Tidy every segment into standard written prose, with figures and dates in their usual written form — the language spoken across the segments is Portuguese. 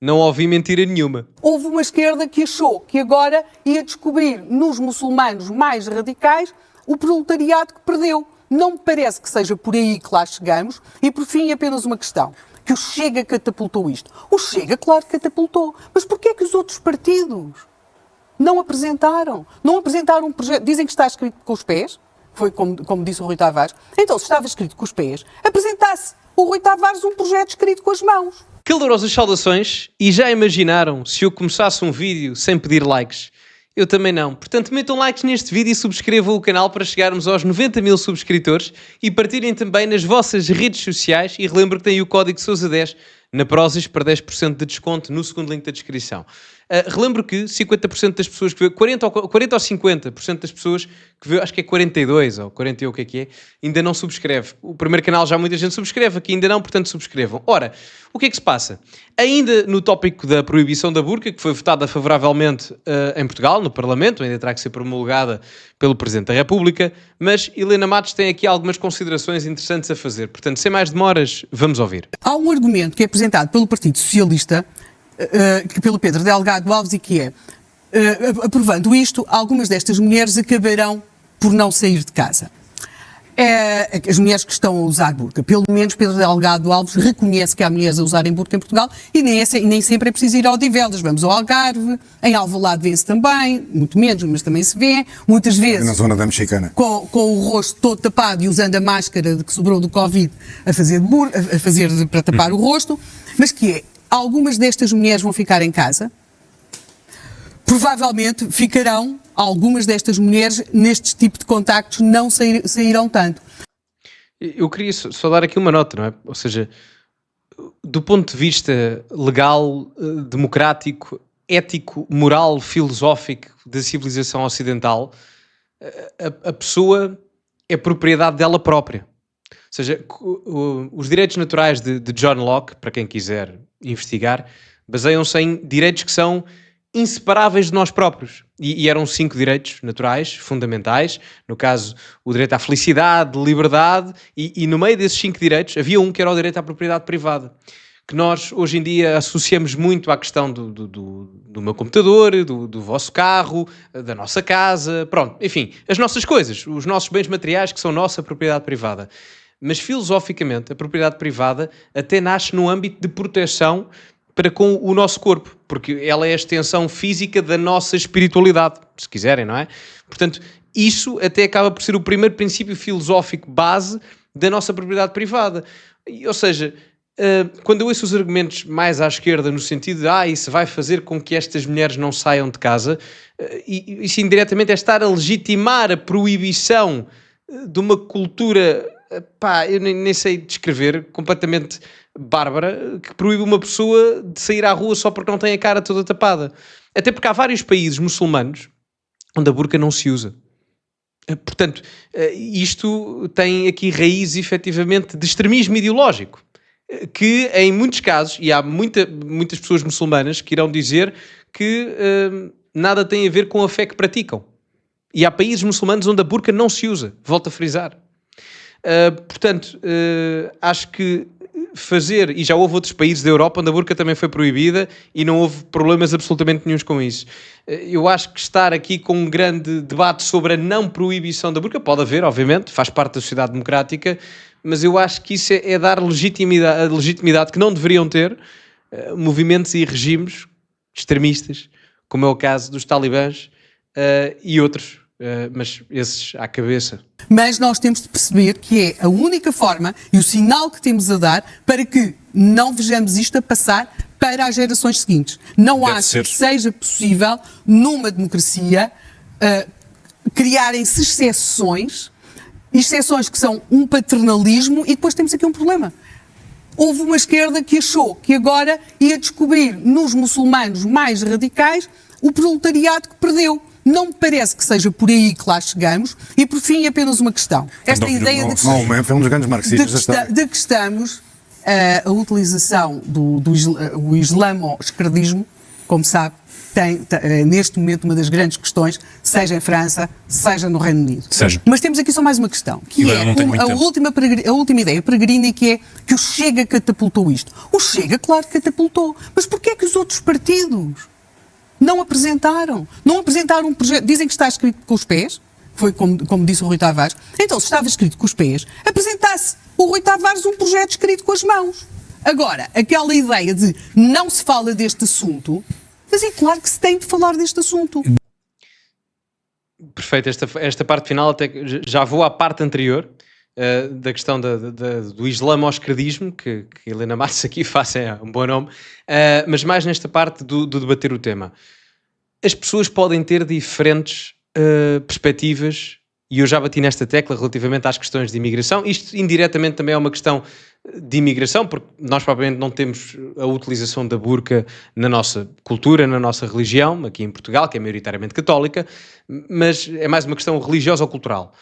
Não ouvi mentira nenhuma. Houve uma esquerda que achou que agora ia descobrir nos muçulmanos mais radicais o proletariado que perdeu. Não me parece que seja por aí que lá chegamos. E, por fim, apenas uma questão. Que o Chega catapultou isto. O Chega, claro que catapultou. Mas porquê é que os outros partidos não apresentaram? Não apresentaram um projeto. Dizem que está escrito com os pés. Foi como disse o Rui Tavares. Então, se estava escrito com os pés, apresentasse o Rui Tavares um projeto escrito com as mãos. Calorosas saudações, e já imaginaram se eu começasse um vídeo sem pedir likes? Eu também não. Portanto, metam likes neste vídeo e subscrevam o canal para chegarmos aos 90 mil subscritores e partilhem também nas vossas redes sociais e relembro que tem o código SOUSA10 na Prozis para 10% de desconto no segundo link da descrição. Relembro que 50% das pessoas que vê, 40 ou 50% das pessoas que vê, acho que é 42 ou 41, o que é, ainda não subscreve. O primeiro canal já muita gente subscreve, aqui ainda não, portanto subscrevam. Ora, o que é que se passa? Ainda no tópico da proibição da burca, que foi votada favoravelmente em Portugal, no Parlamento, ainda terá que ser promulgada pelo Presidente da República, mas Helena Matos tem aqui algumas considerações interessantes a fazer. Portanto, sem mais demoras, vamos ouvir. Há um argumento que é apresentado pelo Partido Socialista, pelo Pedro Delgado Alves, e que é, aprovando isto, algumas destas mulheres acabarão por não sair de casa. As mulheres que estão a usar burca. Pelo menos Pedro Delgado Alves reconhece que há mulheres a usarem burca em Portugal e nem sempre é preciso ir ao Odivelas. Vamos ao Algarve, em Alvalade vê-se também, muito menos, mas também se vê. Muitas vezes na zona da Mexicana. Com o rosto todo tapado e usando a máscara que sobrou do Covid a fazer para tapar o rosto. Mas que é, algumas destas mulheres vão ficar em casa. Provavelmente ficarão, algumas destas mulheres, neste tipo de contactos, não sairão tanto. Eu queria só dar aqui uma nota, não é? Ou seja, do ponto de vista legal, democrático, ético, moral, filosófico da civilização ocidental, a pessoa é propriedade dela própria. Ou seja, os direitos naturais de John Locke, para quem quiser investigar, baseiam-se em direitos que são inseparáveis de nós próprios. E eram 5 direitos naturais, fundamentais. No caso, o direito à felicidade, liberdade, e no meio desses 5 direitos havia um que era o direito à propriedade privada, que nós hoje em dia associamos muito à questão do meu computador, do vosso carro, da nossa casa, pronto, enfim, as nossas coisas, os nossos bens materiais que são nossa propriedade privada. Mas filosoficamente a propriedade privada até nasce no âmbito de proteção para com o nosso corpo, porque ela é a extensão física da nossa espiritualidade, se quiserem, não é? Portanto, isso até acaba por ser o primeiro princípio filosófico base da nossa propriedade privada. Ou seja, quando eu ouço os argumentos mais à esquerda no sentido de isso vai fazer com que estas mulheres não saiam de casa, isso indiretamente é estar a legitimar a proibição de uma cultura, eu nem sei descrever, completamente bárbara, que proíbe uma pessoa de sair à rua só porque não tem a cara toda tapada. Até porque há vários países muçulmanos onde a burca não se usa. Portanto, isto tem aqui raiz, efetivamente, de extremismo ideológico, que em muitos casos, e há muitas pessoas muçulmanas que irão dizer que nada tem a ver com a fé que praticam. E há países muçulmanos onde a burca não se usa, volto a frisar. Portanto, acho que fazer, e já houve outros países da Europa onde a burca também foi proibida e não houve problemas absolutamente nenhuns com isso. Eu acho que estar aqui com um grande debate sobre a não proibição da burca, pode haver, obviamente, faz parte da sociedade democrática, mas eu acho que isso é dar legitimidade que não deveriam ter movimentos e regimes extremistas, como é o caso dos talibãs e outros. Mas esses à cabeça. Mas nós temos de perceber que é a única forma e o sinal que temos a dar para que não vejamos isto a passar para as gerações seguintes. Não acho que seja possível, numa democracia, criarem-se exceções que são um paternalismo, e depois temos aqui um problema. Houve uma esquerda que achou que agora ia descobrir nos muçulmanos mais radicais o proletariado que perdeu. Não me parece que seja por aí que lá chegamos. E, por fim, apenas uma questão. Esta ideia de que foi um dos grandes marxistas de que estamos a utilização do islamo-esquerdismo como sabe, tem neste momento uma das grandes questões, seja em França, seja no Reino Unido. Seja. Mas temos aqui só mais uma questão, que é a última ideia peregrina, que é que o Chega catapultou isto. O Chega, claro que catapultou, mas porquê é que os outros partidos não apresentaram? Não apresentaram um projeto, dizem que está escrito com os pés, foi como disse o Rui Tavares. Então, se estava escrito com os pés, apresentasse o Rui Tavares um projeto escrito com as mãos. Agora, aquela ideia de não se fala deste assunto, mas é claro que se tem de falar deste assunto. Perfeito, esta parte final, até já vou à parte anterior, da questão do islamoscradismo, que Helena Matos aqui faz, é um bom nome, mas mais nesta parte do debater o tema. As pessoas podem ter diferentes perspectivas, e eu já bati nesta tecla relativamente às questões de imigração. Isto indiretamente também é uma questão de imigração, porque nós propriamente não temos a utilização da burca na nossa cultura, na nossa religião, aqui em Portugal, que é maioritariamente católica, mas é mais uma questão religiosa ou cultural.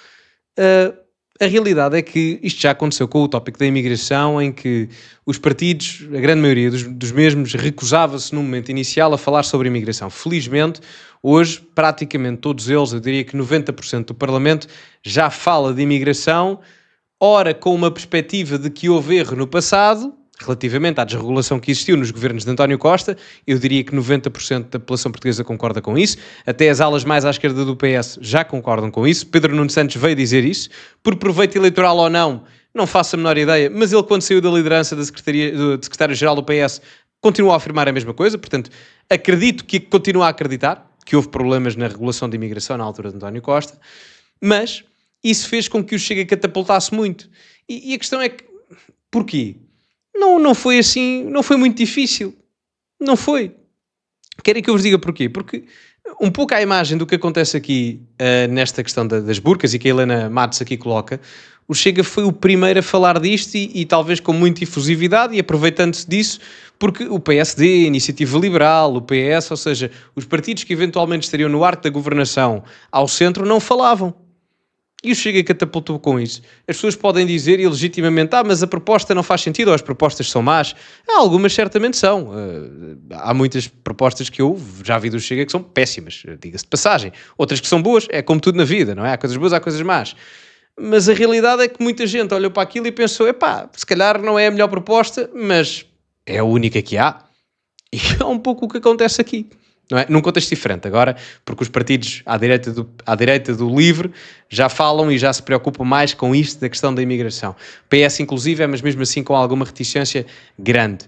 A realidade é que isto já aconteceu com o tópico da imigração, em que os partidos, a grande maioria dos mesmos, recusava-se no momento inicial a falar sobre imigração. Felizmente, hoje, praticamente todos eles, eu diria que 90% do Parlamento, já fala de imigração, ora com uma perspectiva de que houve erro no passado, relativamente à desregulação que existiu nos governos de António Costa. Eu diria que 90% da população portuguesa concorda com isso, até as alas mais à esquerda do PS já concordam com isso. Pedro Nuno Santos veio dizer isso, por proveito eleitoral ou não, não faço a menor ideia, mas ele, quando saiu da liderança da secretário-geral do PS, continuou a afirmar a mesma coisa. Portanto, acredito que continua a acreditar que houve problemas na regulação de imigração na altura de António Costa, mas isso fez com que o Chega catapultasse muito. E a questão é que, porquê? Não foi assim, não foi muito difícil. Não foi. Querem que eu vos diga porquê? Porque um pouco à imagem do que acontece aqui nesta questão das burcas, e que a Helena Matos aqui coloca, o Chega foi o primeiro a falar disto e talvez com muita efusividade, e aproveitando-se disso, porque o PSD, a Iniciativa Liberal, o PS, ou seja, os partidos que eventualmente estariam no arco da governação ao centro, não falavam. E o Chega catapultou com isso. As pessoas podem dizer, e legitimamente, mas a proposta não faz sentido, ou as propostas são más. Algumas certamente são. Há muitas propostas que eu já vi do Chega que são péssimas, diga-se de passagem. Outras que são boas, é como tudo na vida, não é? Há coisas boas, há coisas más. Mas a realidade é que muita gente olhou para aquilo e pensou, se calhar não é a melhor proposta, mas é a única que há. E é um pouco o que acontece aqui. Não é? Num contexto diferente agora, porque os partidos à direita do LIVRE já falam e já se preocupam mais com isto da questão da imigração. PS inclusive, mas mesmo assim com alguma reticência grande.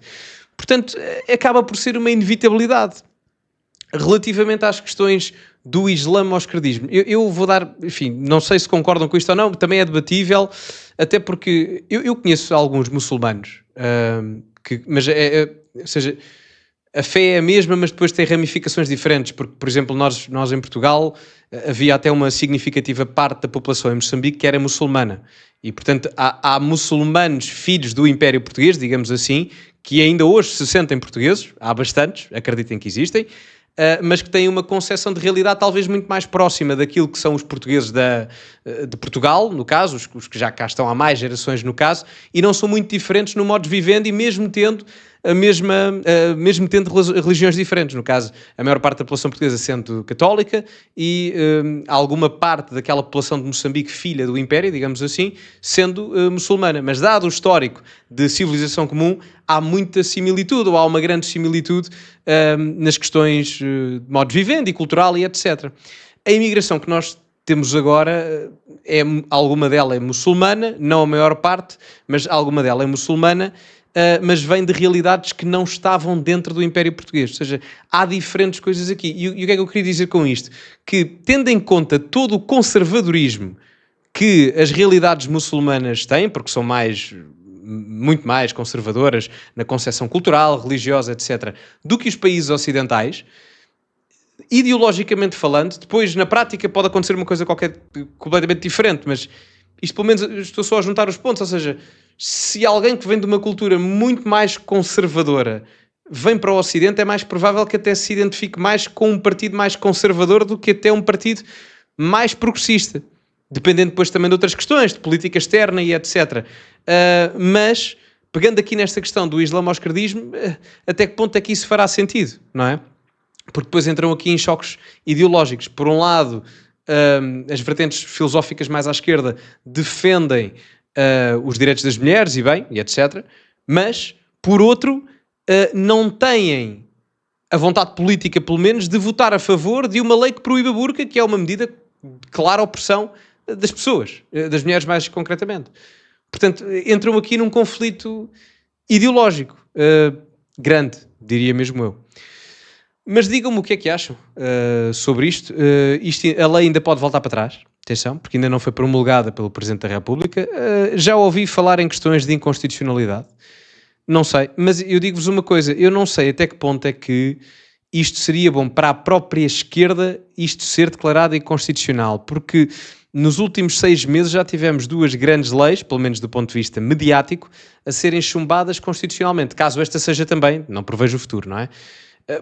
Portanto, acaba por ser uma inevitabilidade. Relativamente às questões do islamoscradismo, eu vou dar, enfim, não sei se concordam com isto ou não, também é debatível, até porque eu conheço alguns muçulmanos, ou seja, a fé é a mesma, mas depois tem ramificações diferentes, porque, por exemplo, nós em Portugal havia até uma significativa parte da população em Moçambique que era muçulmana. E, portanto, há muçulmanos filhos do Império Português, digamos assim, que ainda hoje se sentem portugueses, há bastantes, acreditem que existem, mas que têm uma concepção de realidade talvez muito mais próxima daquilo que são os portugueses de Portugal, no caso, os que já cá estão há mais gerações no caso, e não são muito diferentes no modo de vivendo, e mesmo tendo religiões diferentes. No caso, a maior parte da população portuguesa sendo católica e alguma parte daquela população de Moçambique, filha do Império, digamos assim, sendo muçulmana. Mas dado o histórico de civilização comum, há muita similitude, ou há uma grande similitude nas questões de modo de vivendo e cultural e etc. A imigração que nós temos agora, alguma dela é muçulmana, não a maior parte, mas alguma dela é muçulmana, mas vem de realidades que não estavam dentro do Império Português. Ou seja, há diferentes coisas aqui. E o que é que eu queria dizer com isto? Que, tendo em conta todo o conservadorismo que as realidades muçulmanas têm, porque são muito mais conservadoras na concepção cultural, religiosa, etc., do que os países ocidentais, ideologicamente falando, depois na prática pode acontecer uma coisa qualquer completamente diferente, mas isto pelo menos estou só a juntar os pontos. Ou seja, se alguém que vem de uma cultura muito mais conservadora vem para o Ocidente, é mais provável que até se identifique mais com um partido mais conservador do que até um partido mais progressista, dependendo depois também de outras questões, de política externa e etc. Mas, pegando aqui nesta questão do islamoscradismo, até que ponto é que isso fará sentido, não é? porque depois entram aqui em choques ideológicos. Por um lado, as vertentes filosóficas mais à esquerda defendem os direitos das mulheres e bem, e etc. Mas, por outro, não têm a vontade política, pelo menos, de votar a favor de uma lei que proíbe a burca, que é uma medida de clara opressão das pessoas, das mulheres mais concretamente. Portanto, entram aqui num conflito ideológico grande, diria mesmo eu. Mas digam-me o que é que acham sobre isto. A lei ainda pode voltar para trás, atenção, porque ainda não foi promulgada pelo Presidente da República. Já ouvi falar em questões de inconstitucionalidade. Não sei, mas eu digo-vos uma coisa, eu não sei até que ponto é que isto seria bom para a própria esquerda, isto ser declarado inconstitucional, porque nos últimos 6 meses já tivemos 2 grandes leis, pelo menos do ponto de vista mediático, a serem chumbadas constitucionalmente. Caso esta seja também, não prevejo o futuro, não é?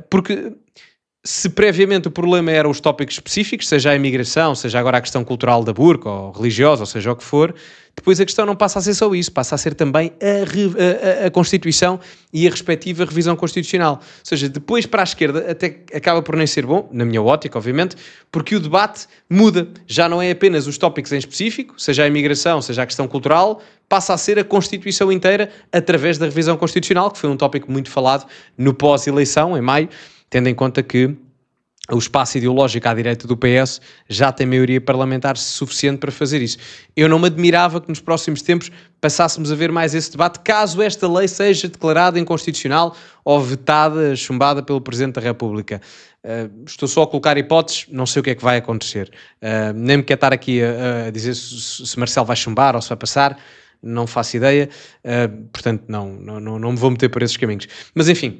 Porque se previamente o problema eram os tópicos específicos, seja a imigração, seja agora a questão cultural da burca, ou religiosa, ou seja o que for, depois a questão não passa a ser só isso, passa a ser também a Constituição e a respectiva revisão constitucional. Ou seja, depois para a esquerda até acaba por nem ser bom, na minha ótica, obviamente, porque o debate muda. Já não é apenas os tópicos em específico, seja a imigração, seja a questão cultural, passa a ser a Constituição inteira através da revisão constitucional, que foi um tópico muito falado no pós-eleição, em maio, tendo em conta que o espaço ideológico à direita do PS já tem maioria parlamentar suficiente para fazer isso. Eu não me admirava que nos próximos tempos passássemos a ver mais esse debate, caso esta lei seja declarada inconstitucional ou vetada, chumbada pelo Presidente da República. Estou só a colocar hipóteses, não sei o que é que vai acontecer. Nem me quero estar aqui a dizer se Marcelo vai chumbar ou se vai passar. Não faço ideia, portanto não me vou meter por esses caminhos. Mas enfim,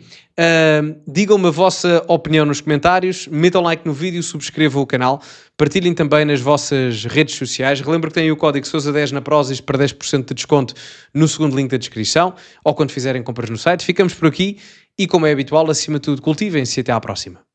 digam-me a vossa opinião nos comentários, metam like no vídeo, subscrevam o canal, partilhem também nas vossas redes sociais. Relembro que têm o código Sousa10 na Prozis para 10% de desconto no segundo link da descrição, ou quando fizerem compras no site. Ficamos por aqui e, como é habitual, acima de tudo, cultivem-se e até à próxima.